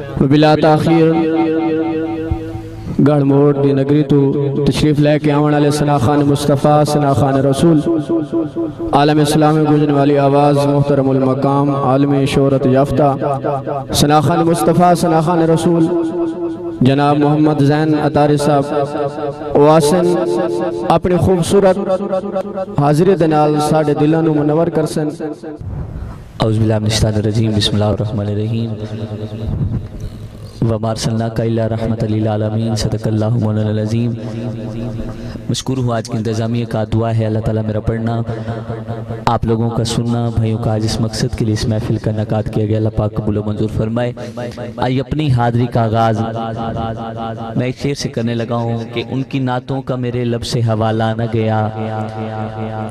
بلا تاخیر گڑھ موڑ دی نگری تو تشریف لے کے آون والے ثنا خان مصطفیٰ ثنا خان رسول عالم اسلام میں گونجنے والی آواز محترم المقام عالم شہرت یافتہ ثنا خان مصطفیٰ ثنا خان رسول جناب محمد زین عطاری صاحب واسن اپنی خوبصورت حاضری دنال ساڑھے دلانو منور کرسن۔ اعوذ باللہ من الشیطان الرجیم، بسم اللہ الرحمن الرحیم۔ وَمَا أَرْسَلْنَاكَ إِلَّا رَحْمَةً لِلْعَالَمِينَ صدق اللہ مولانا العظیم۔ مشکور ہوں آج کی انتظامیہ کا دعا ہے اللہ تعالیٰ میرا پڑھنا آپ لوگوں کا سننا بھائیوں کا آج اس مقصد کے لیے اس محفل کا انعقاد کیا گیا، اللہ پاک قبول و منظور فرمائے۔ آئی اپنی حاضری کا آغاز میں ایک شعر سے کرنے لگا ہوں کہ ان کی نعتوں کا میرے لب سے حوالہ نہ گیا،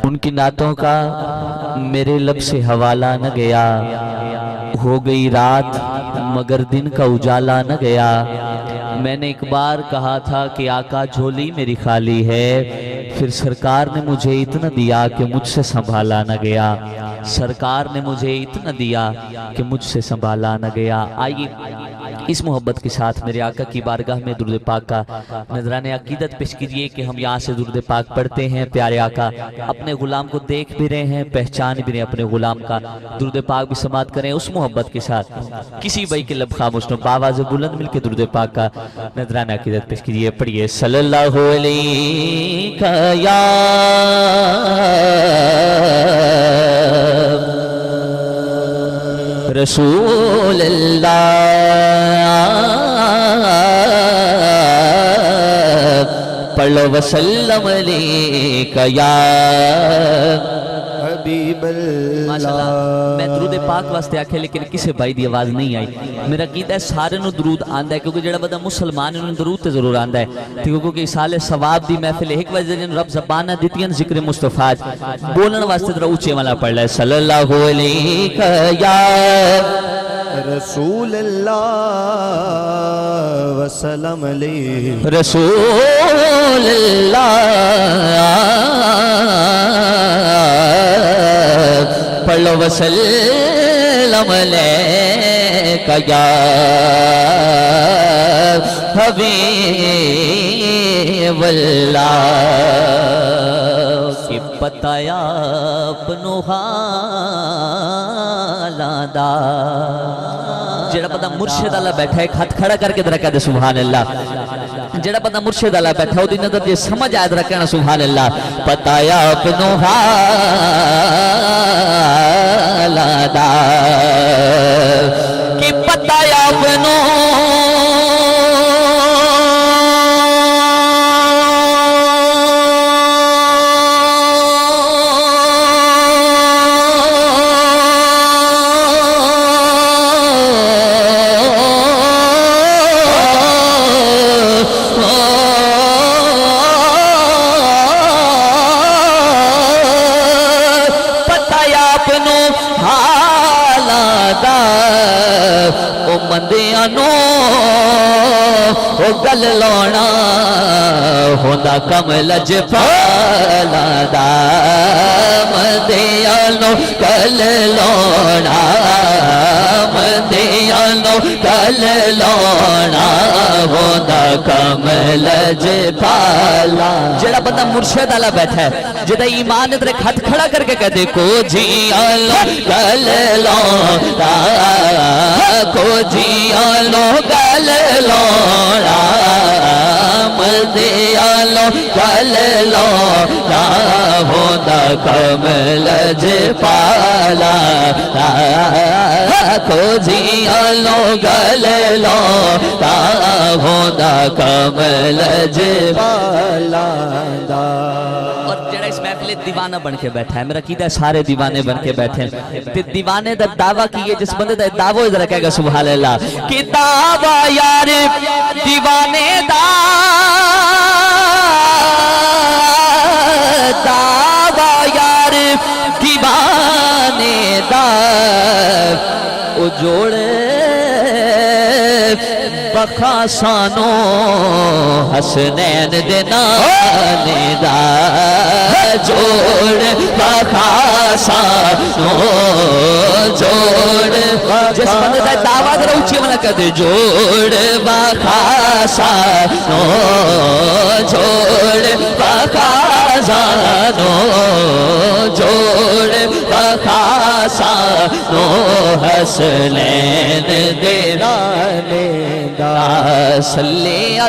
ان کی نعتوں کا میرے لب سے حوالہ نہ گیا، ہو گئی رات مگر دن کا اجالا نہ گیا۔ میں نے ایک بار کہا تھا کہ آقا جھولی میری خالی ہے، پھر سرکار نے مجھے اتنا دیا کہ مجھ سے سنبھالا نہ گیا، سرکار نے مجھے اتنا دیا کہ مجھ سے سنبھالا نہ گیا۔ آئیے اس محبت کے ساتھ میرے آقا کی بارگاہ میں درود پاک کا نذران عقیدت پیش کیجئے کہ ہم یہاں سے درود پاک پڑھتے ہیں۔ پیارے آقا اپنے غلام کو دیکھ بھی رہے ہیں، پہچان بھی رہے ہیں اپنے غلام کا، درود پاک بھی سماعت کریں اس محبت کے ساتھ۔ کسی بھائی کے لب خاموش نہ، باواز بلند مل کے درود پاک کا نذران عقیدت پیش کیجئے۔ پڑھیے صلی اللہ علیہ یا رسول اللہ، پڑھو وسلم علیکہ یا حبیب اللہ۔ میں درود پاک واسطے آکھے لیکن کسے بھائی دی آواز نہیں آئی۔ میرا قید ہے سارے نو درود آندہ ہے، کیونکہ جڑا بدا مسلمان انہوں درود تے ضرور آندہ ہے، کیونکہ اسال ثواب دی محفل ایک وجہ جن رب زبانہ دیتین ذکر مصطفیٰ بولن واسطے در اونچے والا پڑھ لائے صلی اللہ علیہ یا رسول اللہ وسلم علیہ رسول اللہ، پڑھو وسلم علیکہ یا حبیب اللہ۔ کہ بتایا اپنو حالاں دا، جڑا بندہ مرشد اللہ بیٹھا ہے ایک ہاتھ کھڑا کر کے ذرا کہہ دے سبحان اللہ۔ جڑا بندہ مرشد اللہ بیٹھا ہے وہ دی نظر یہ سمجھ آئے ذرا کہنا سبحان اللہ۔ بتایا اپنو حالاں دا، کہ بتایا اپنو مندیانو گل لونا ہوندا کم لجپالا دا، مندیانو گل لونا، مندیانو گل لونا ہوندا کم لجپالا۔ جڑا بندہ مرشد والا بیٹھا ہے، جدا ایمان ادھر ایک ہاتھ کھڑا کر کے کہہ دے کو جی آلو گل لونا، کو جی آلو گل لونا، مردی آلو گل لونا ہوندا کم لجپالا، کو جی آلو گل لونا ہوندا کم لجپالا۔ اور جڑا اس محفل دیوانہ بن کے بیٹھا ہے، میرا قید ہے سارے دیوانے بن کے بیٹھے ہیں، تے دیوانے دا دعویٰ کیے جس بندے دا دعویٰ ادھر کہے گا سبحان اللہ۔ کہ دعویٰ یار دیوانے دا، دعویٰ یار دیوانے دا، او جوڑے بخاسانو حسنین دنانے دا جوڑ بخاسانو جوڑ جس بندے دا دعویٰ کرو اچھی منہ کر دے جوڑ بخاسانو جوڑ بخاسانو جوڑ بخاسانو حسنین دنانے دا صلی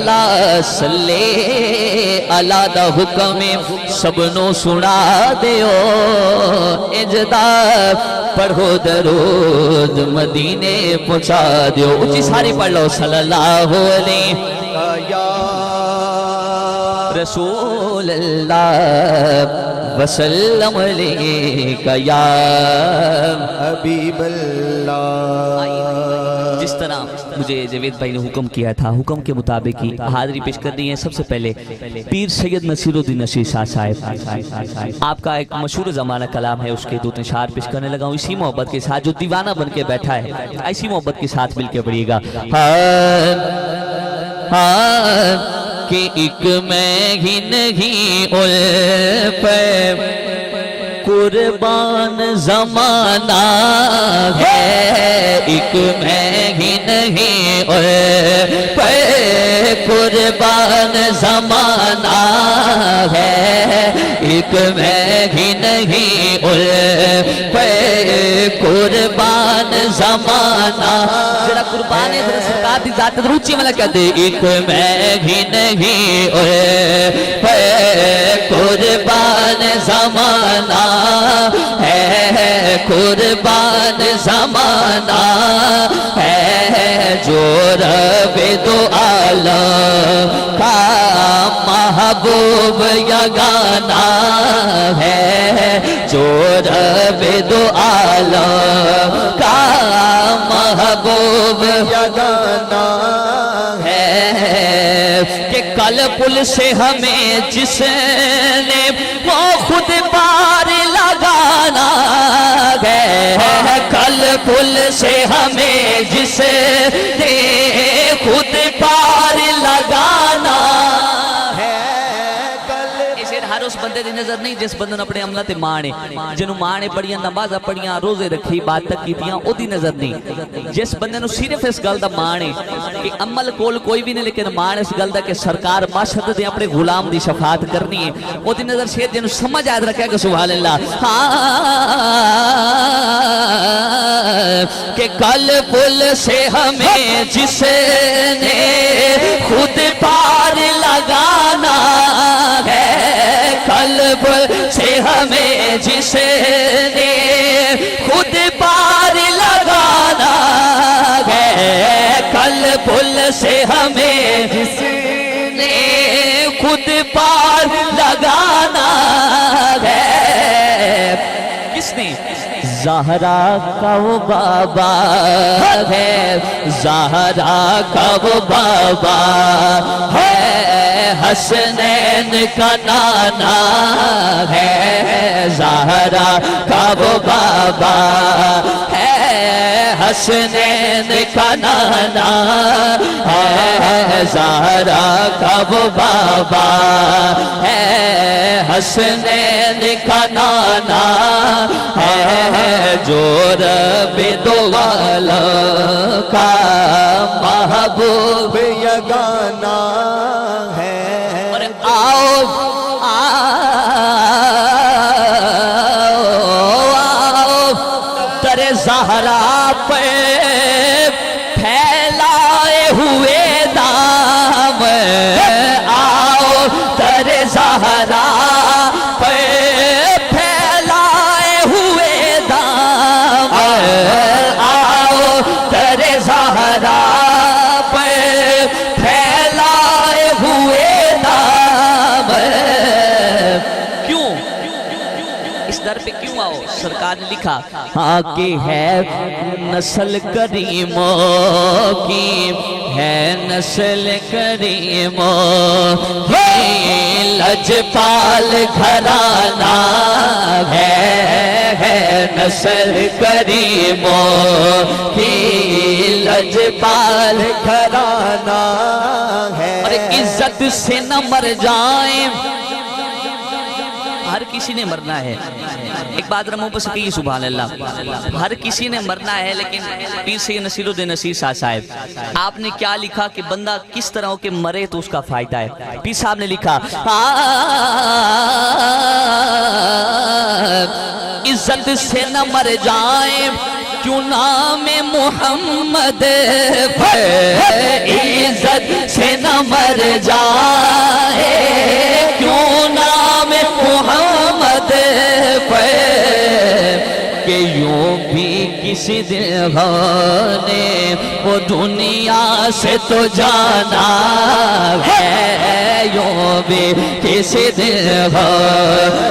اللہ دا حکم سب نو سنا دیو اجدا پڑھو درود مدینے پہنچا دیو اچھی ساری پڑھ لو صلی اللہ علیہ رسول اللہ وسلم علیکہ یا حبیب اللہ جس طرح مجھے جوید بھائی نے حکم کیا تھا حکم کے مطابق ہی حاضری پیش کرنی ہے سب سے پہلے پیر سید نصیر الدین نشیر شاہ صاحب آپ کا ایک مشہور زمانہ کلام ہے اس کے دو تین اشعار پیش کرنے لگا ہوں اسی محبت کے ساتھ جو دیوانہ بن کے بیٹھا ہے ایسی محبت کے ساتھ مل کے پڑھیے گا کہ ایک میں ہی نہیں پہ قربان زمانہ ہے ایک میں ہی نہیں پہ قربان زمانہ ہے ایک میں ہی نہیں پہ قربان زمانہ ذرا قربان ہے ذرا سرکار دی ذات روچی ملا کہتے ایک میں ہی نہیں پہ قربان زمانہ ہے قربان زمانہ ہے جو رب دو عالم کا محبوب یگانہ ہے جو رب دو عالم کا محبوب یگانہ ہے کہ کل پل سے ہمیں جس نے وہ خود پار لگانا ہے کل پل سے ہمیں جس نے خود پار لگانا ہر اس بندے دی نظر نہیں جس بندے نے اپنے عملہ تے مانے جنہوں مانے پڑھیاں نمازہ پڑھیاں روزے رکھی بات تک کیتیاں او دی نظر نہیں جس بندے نے صرف اس گل دا مانے کہ عمل کول کوئی بھی نہیں لیکن مان اس گل دا کہ سرکار ماشہد دے اپنے غلام دی شفاعت کرنی ہے او دی نظر سے جنہوں سمجھ آیت رکھا کہ سبحان اللہ کہ کل پل سے ہمیں جس نے خود پار لگانا ہے قلب سے ہمیں جس نے خود پار لگانا ہے قلب سے ہمیں جس نے خود پار لگانا ہے کس نے زہرا کا وہ بابا ہے زہرا کا وہ بابا ہے حسنین کا نانا ہے زہرا کا وہ بابا ہے حسنین کا نانا ہے زہرا کا وہ بابا ہے حسنین کا نانا ہے جو رب دو عالم کا محبوب یگانہ ہے اور آؤ ترے زہرا پہ پھیلائے ہوئے دام آؤ ترے زہرا پہ آؤ ترے زہرا پہ پھیلائے ہوئے دام کیوں اس در پہ کیوں آؤ سرکار نے لکھا ہاں کہ ہے نسل کریموں کی ہے نسل کریموں کی لجپال گھرانہ ہے نسل کریموں کی لجپال گھرانہ ہے اور عزت سے نہ مر جائیں ہر کسی نے مرنا ہے ایک بات رموں پر سکیے سبحان اللہ ہر کسی نے مرنا ہے لیکن پیر سید نصیر الدین نصیر صاحب آپ نے کیا لکھا کہ بندہ کس طرح ہو کہ مرے تو اس کا فائدہ ہے پیر صاحب نے لکھا عزت سے نہ مر جائیں کیوں نام محمد عزت سے نہ مر جائے کیوں نام محمد کہ یوں بھی کسی دن نے وہ دنیا سے تو جانا ہے یوں بھی کسی دن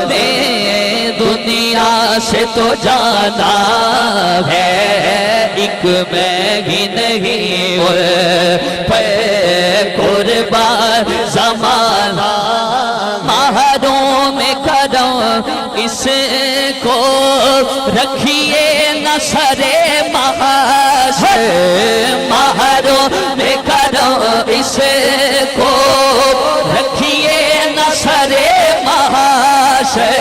نے دنیا سے تو جانا ہے ایک میں ہی نہیں پہ قربان زمانہ محروم کرو اس کو رکھیے نہ سرے محشر محروم کرو اس کو رکھیے نہ سرے محشر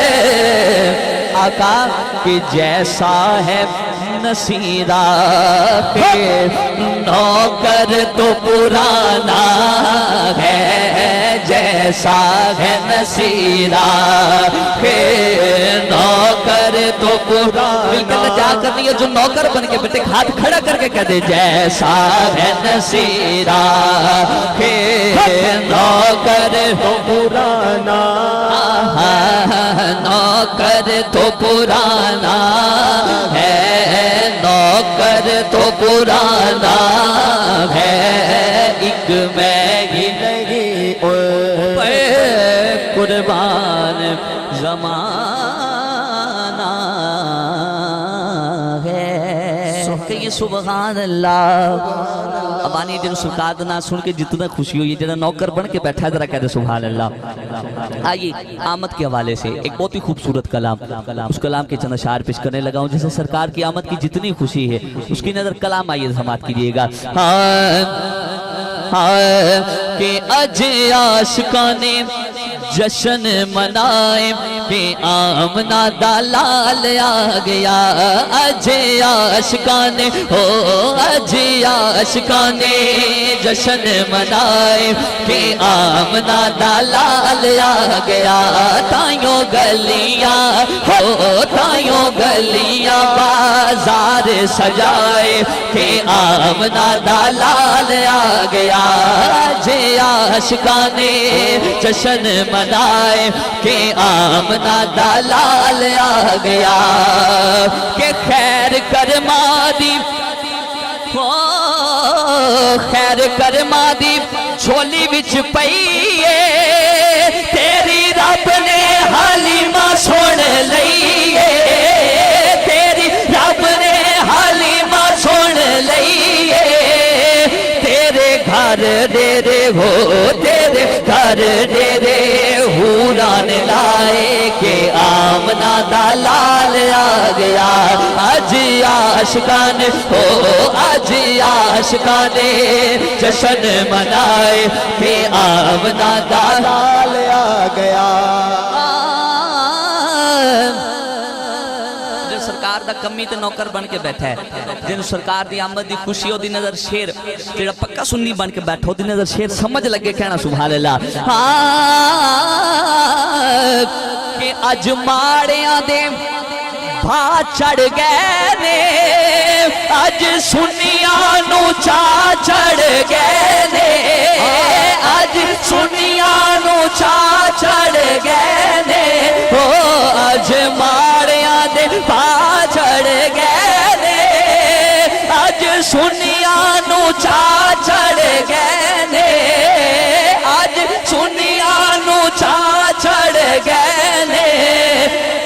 آقا کہ جیسا ہے نصیرہ کے نوکر تو پرانا ہے جیسا ہے نصیرہ کے نوکر تو پرانا جا کرنی ہے جو نوکر بن کے بیٹے ہاتھ کھڑا کر کے کہہ دے جیسا ہے نصیرہ کے نوکر تو پرانا نوکر تو پرانا ہے نوکر تو پرانا ہے ایک میں ہی نہیں پہ قربان زمانہ ہے کہیے سبحان اللہ اب آنی جن سرکار دنا سن کے جتنا خوشی ہوئی جنہا نوکر بن کے بیٹھا ہے ذرا کہتے سبحان اللہ آئیے آمد کے حوالے سے ایک بہت ہی خوبصورت کلام اس کلام کے چند اشعار پیش کرنے لگا ہوں جیسے سرکار کی آمد کی جتنی خوشی ہے اس کی نظر کلام آئیے سماعت کیجئے گا کہ اج عاشقان جشن منائے کہ آمنہ دا لال آ گیا اج عاشقان ہو اج عاشقان جشن منائے کہ آمنہ دا لال آ گیا تائیوں گلیاں ہو تائیوں گلیاں بازار سجائے کہ آمنہ دا لال آ گیا اج عاشقان جشن منائے کہ آمنہ دا لال آ گیا کہ خیر کرما دی خیر کرما دی چھولی وچ پئیے تیری رب نے حلیمہ سن لئیے تیری رب نے حلیمہ سن لئیے تیرے گھر ڈیرے ہو تیرے گھر ڈیرے حوران لائے کہ آمنہ دا لال آ گیا اج عاشقان ہو اج عاشقان جشن منائے کہ آمنہ دا لال آ گیا سرکار دا کمی تے نوکر بن کے بیٹھا ہے جن سرکار دی آمد دی خوشی ہو دی نظر شیر جڑا پکا سنی بن کے بیٹھا ہو دی نظر شیر سمجھ لگے کہنا سبحان اللہ کہ اج ماڑیاں دے بھا چڑھ گئے نے اج سنیاں نو چا چڑھ گئے نے اج سنیاں نو چا چڑھ گئے نے اج ماڑیاں دے بھا چڑھ گئے نے اج سنیاں نو چا چڑھ گئے نے اج سنیاں نو چا چڑھ گئے نے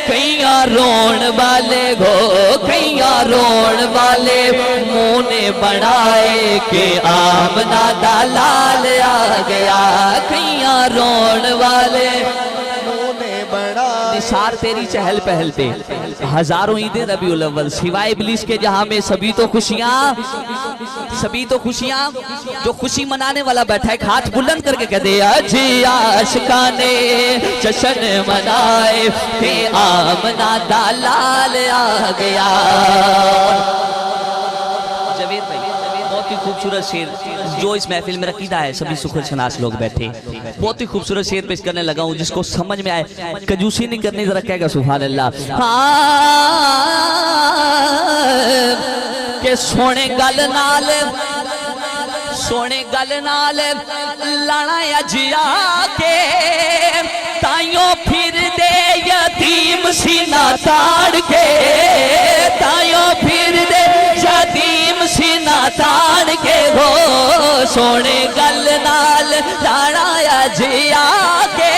کئیاں رون والے گو کئیاں روڑ والے منہ نے بڑھائے کہ آمنہ دا لال آ گیا کئیاں روڑ والے نثار تیری چہل پہل پہ ہزاروں عیدیں ربیع الاول سوائے ابلیس کے جہاں میں سبھی تو خوشیاں جو خوشی منانے والا بیٹھا ہے ہاتھ بلند کر کے کہہ دے جی عاشقانے جشن منائے کہ آمنہ دا لال آ گیا جاوید بھائی بہت ہی خوبصورت شعر جو اس محفل میں عقیدہ ہے سبھی سخن شناس لوگ بیٹھے بہت ہی خوبصورت شعر پیش کرنے لگا ہوں جس کو سمجھ میں آئے کنجوسی نہیں کرنی ذرا کہے گا سبحان اللہ کہ سونے گل نال لانا اجیا کے تائیوں پھر دے یتیم سینہ تاڑ کے تائیوں پھر دے یتیم سینہ تاڑ کے ہو سونے گل نال لانا اجیا کے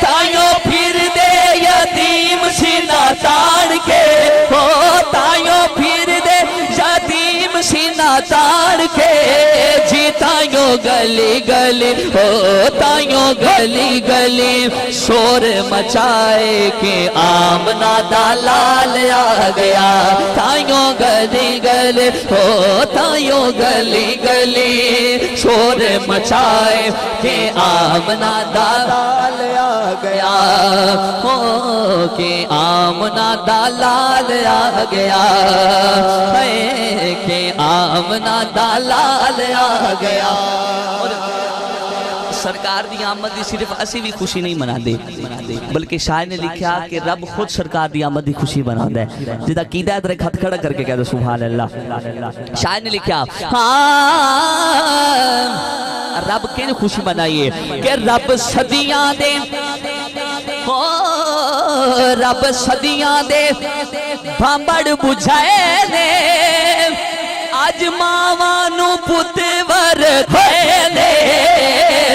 تائیوں پھر دے یتیم سینہ تاڑ کے ہو تائیوں پھر دے یتیم سینہ تاڑ کے جی تائیوں گلی گلی ہو تائیوں گلی گلی شور مچائے کہ آمنہ دا لال آ گیا تائیوں گلی گلی ہو تائیوں گلی گلی شور مچائے کہ آمنہ دا لال آ گیا ہو کہ آمنہ دا لال آ گیا کہ آمنہ دا لال آ گیا سرکار دی آمد دی صرف اسی بھی خوشی نہیں منا دے بلکہ شاعر نے لکھا کہ رب خود سرکار دی آمد دی خوشی بنا دے جدہ قیدہ ہے ترے ہتھ کھڑا کر کے کہہ دو سبحان اللہ شاعر نے لکھا رب کے خوشی منائیے کہ رب صدیاں دے رب صدیاں دے بھامبڑ بجھائے نے آج ماوانو پتور ہوئے نے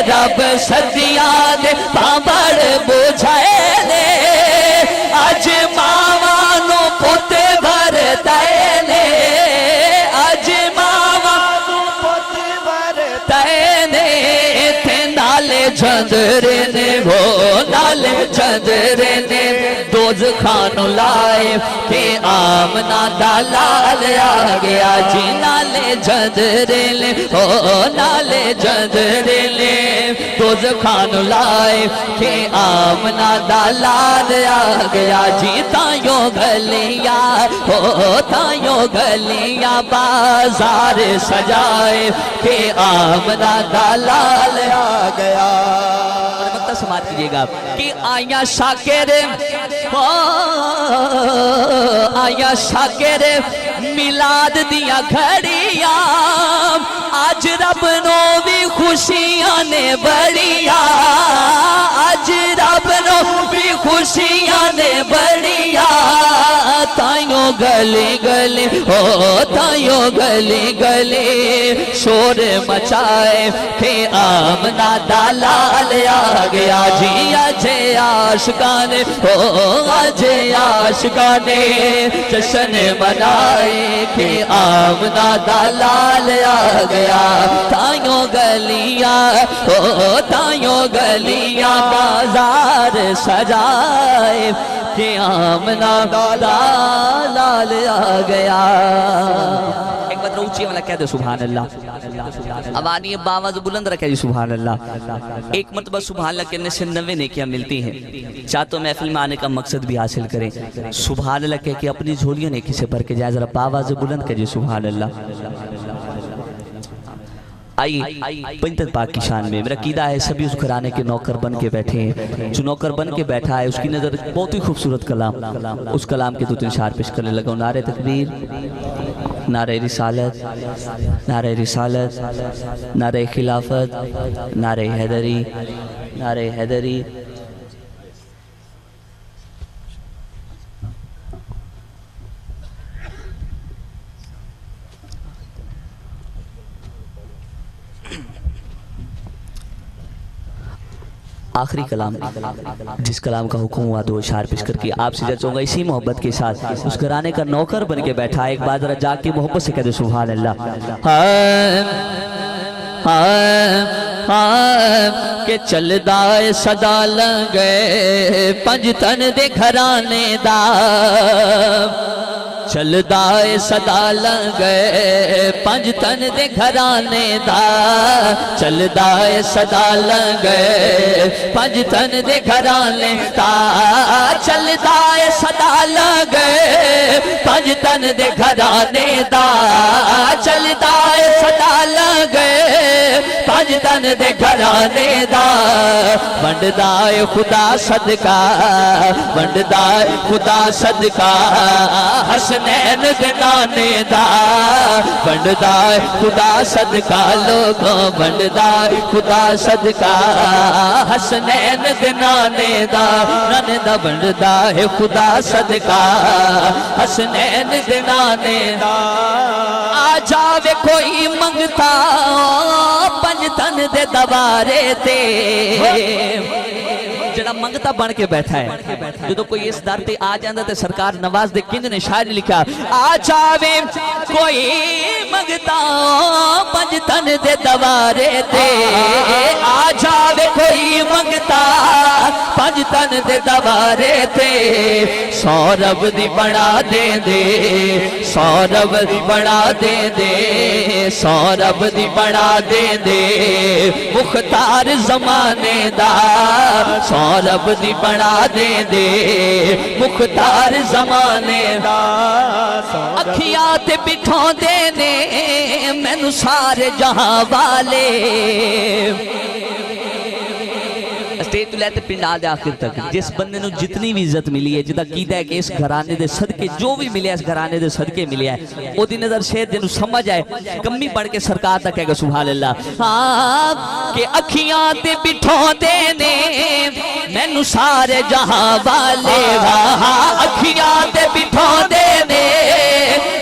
رب صدیاں دے بھامبڑ بجھائے نے آج ماوانو پتور دائے نے آج ماوانو پتور دائے نے تھے نالے جندرے نے وہ نالے جندرے نے دوز خانو لائے کہ آمنہ دا لال آ گیا جی نالے جندرے لے او نالے جندرے لے دوز خانو لائے کہ آمنہ دا لال آ گیا جی تائیوں گلیاں او تائیوں گلیاں بازار سجائے کہ آمنہ دا لال آ گیا مقتہ سماعت کیجئے گا کہ آیا شاکر آیا شاکر میلاد دیا گھڑیاں آج رب نو بھی خوشیاں نے بڑیاں آج رب نو بھی خوشیاں نے بڑیاں تائیوں گلی گلی ہو تائیوں گلی گلی شور مچائے کہ آمنہ دا لال آ گیا جی اجے عاشقانے ہو اجے عاشقانے جشن منائے کہ آمنہ دا لال آ گیا تائیوں گلیاں ہو تائیوں گلیاں بازار سجائے کہ آمنہ دا لال آ گیا ایک بات روچی والا کہہ دے سبحان اللہ اوانی باواز بلند رکھے جی سبحان اللہ ایک مرتبہ سبحان اللہ کہنے سے 90 نیکیاں ملتی ہیں چاہتو محفل میں آنے کا مقصد بھی حاصل کریں سبحان اللہ کہہ کہ اپنی جھولیاں نیکی سے بھر کے جائے ذرا باواز بلند کہہ جی سبحان اللہ آئیے پنجتن پاک کی شان میں میرا قیدہ ہے سبھی اس گھرانے کے نوکر بن کے بیٹھے ہیں جو نوکر بن کے بیٹھا ہے اس کی نظر بہت ہی خوبصورت کلام اس کلام کے تو انشار پیش کرنے لگا نعرہ تکبیر نعرہ رسالت نعرہ رسالت نعرہ خلافت نعرہ حیدری نعرہ حیدری آخری کلام جس کلام کا حکم ہوا تو اشعار پیش کر کے آپ سے چاہوں گا اسی محبت کے ساتھ اس گھرانے کا نوکر بن کے بیٹھا ایک بار ذرا جا کے محبت سے کہہ دے سبحان اللہ کہ چلدا اے صدا لنگے پنج تن دے گھرانے دا چلدا اے صدا لنگے پنج تن دے گھرانے دا چلدا اے صدا لنگے پنج تن دے گھرانے دا چلدا اے صدا لنگے پنج تن دے گھرانے دا چلدا اے صدا لنگے پنج تن دے گھرانے دا ونڈدا اے خدا صدقہ ونڈدا اے خدا صدقہ حسنین دے نانے دا ونڈدا اے خدا صدقہ لوگوں ونڈدا اے خدا صدقہ حسنین دے نانے دا ونڈدا اے خدا صدقہ حسنین دے نانے دا آ جاوے کوئی منگتا پنج تن دے دوارے تے جڑا منگتا بن کے بیٹھا ہے جو کوئی اس در تے آ جاندہ تے سرکار نواز دے کنج نے شاعری لکھا آ جاوے کوئی منگتا پنج تن دے دوارے تے آ جاوے کوئی منگتا پنج تن دے دوارے تے سورب دی بڑا دے دے سورب دی بڑا دے دے سورب دی بڑا دے دے مختار زمانے دا سورب دی بڑا دے دے مختار زمانے دا اکھیاں تے بٹھوں دے نے مینوں سارے جہاں والے اسٹیج تو لیتے پنڈال دے آخر تک جس بندے نو جتنی بھی عزت ملی ہے جدا کیتا ہے کہ اس گھرانے دے صدقے جو بھی ملے اس گھرانے دے صدقے ملے ہے او دی نظر شہد جنو سمجھ آئے کمی بڑھ کے سرکار تک کہے گا سبحان اللہ کہ اکھیاں تے بٹھوں دے نے مینوں سارے جہاں والے اکھیاں تے بٹھوں دے نے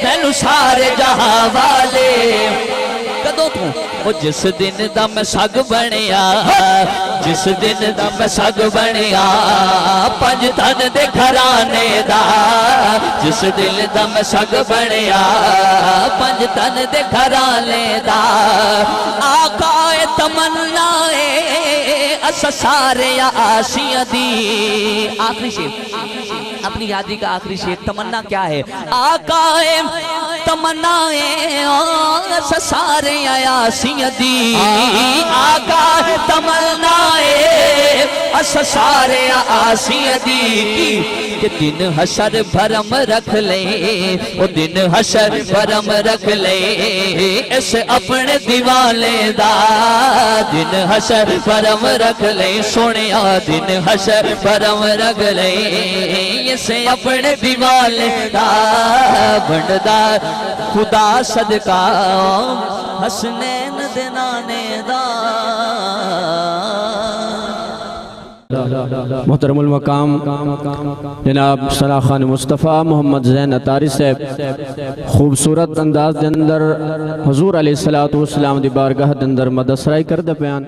مینوں سارے جہاں والے کدو تو وہ جس دن دا میں سگ بنیا جس دن دا میں سگ بنیا پنج تن دے گھرانے دا جس دن دا میں سگ بنیا پنج تن دے گھرانے دا آقا تمنا اس سارے آسیاں دی آخری شیف اپنی یادی کا آخری شیف تمنا کیا ہے آقا تمنا اس سارے آسیاں دی آقا تمنا اس سارے آسیاں دی کہ دن حشر بھرم رکھ لے وہ دن حشر بھرم رکھ لے اس اپنے دیوانے دا دن حشر بھرم رکھ لے سونیا دن حشر بھرم رکھ لے اس اپنے دیوانے دا بندہ خدا صدقہ حسنین دنانے دا محترم المقام جناب ثنا خان مصطفیٰ محمد زین اتاری صاحب خوبصورت انداز دے اندر حضور علیہ السلام دی بارگاہ دے اندر مدد سرائی کر دے بیان